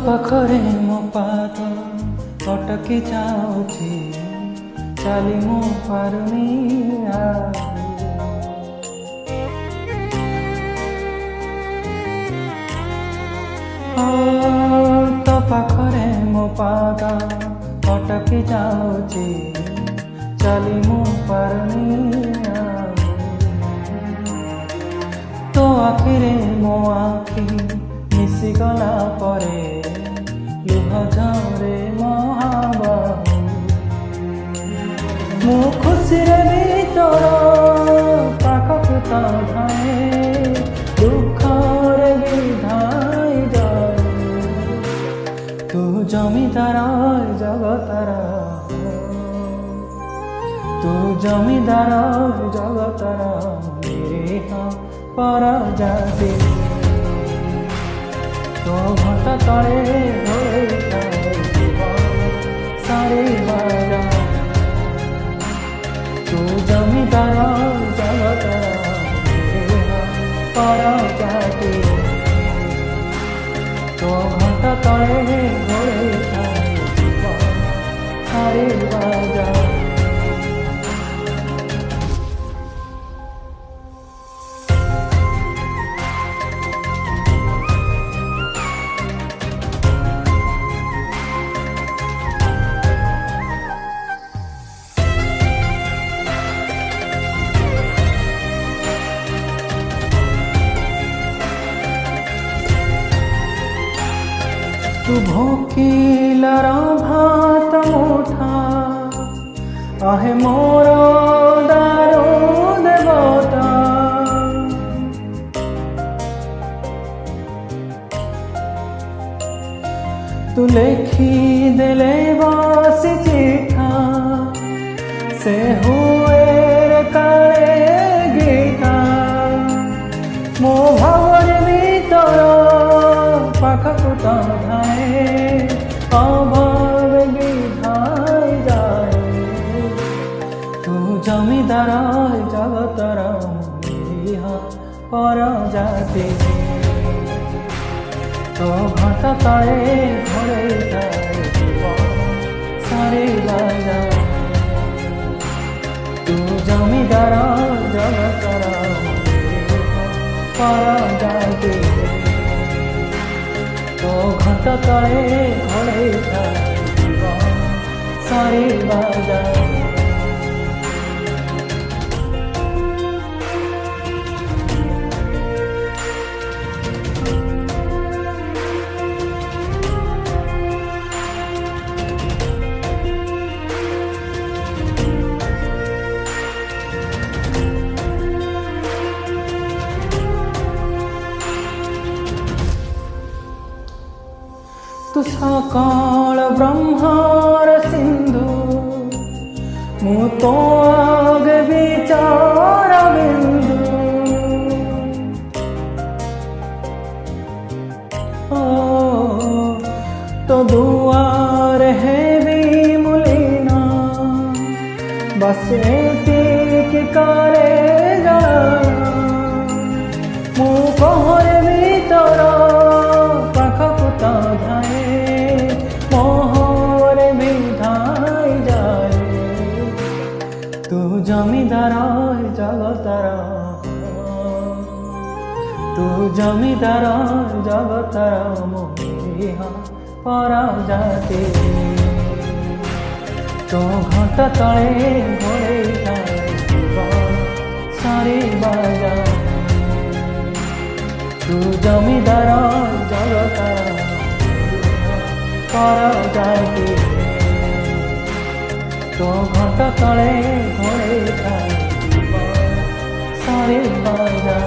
ପାଖରେ ମୋ ପାଦ ଅଟକି ଯାଉଛି, ଚାଲି ମୁଁ ପାରୁନି ତୋ ପାଖରେ ମୋ ପାଦ ଅଟକି ଯାଉଛି, ଚାଲି ମୁଁ ପାରୁନି ତୋ ଆଖିରେ ମୋ ଆଖି ମିଶିଗଲା ପରେ ଲୁହ ଝରେ ମୋ ହାବାହୁ। ମୁଁ ଖୁସିରେ ବି ତୋର ପାଖକୁ ତ ଧାଏ, ଦୁଃଖରେ ବି ଧାଇ ଯାଉ। ତୁ ଜମିଦାର ଜଗତର, ତୁ ଜମିଦାର ଜଗତର ନିରୀହ ପରଜାତି। ତୋ ଘଣ୍ଟା ତଳେ ସାରିବାର, ତୁ ଜମିଦାର ଜଗତର ପରଜାତି। ତୋ ଘଣ୍ଟା ତଳେ ସାରିବାର। तू भोकिलार भात मुठा, आहे मोर दारो देवता। तू लेखी देले बसी चिठा, से हुए काले गीता। मो भावर भीतर पाखकु तो धाए, अभाव भी धाई जाए। तू जमीदार जगतर निरीह परजाति। तो घंटा तले घोड़े सारिबाजा। तू जमीदार जगतर परजाति। तो घंटा तले घोड़े सारिबाजा। तू सकाल ब्रह्मार सिंधु, मु तो आगे विचार बिंदु। तो दुआर है भी मुलीना, बस एतिक करे जा। मु पहर भीतर पाखकु तो धाए, मोहर भी धाई जाए। तू जमीदार जगतर, तू जमीदार जगतर मोह परजाति। तो घंटा तले घोड़े सारिबाजा। तू जमीदार जगतर परजाति। तो घंटा तले घोड़े सारिबाजा।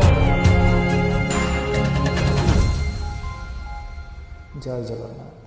जय जगन्नाथ।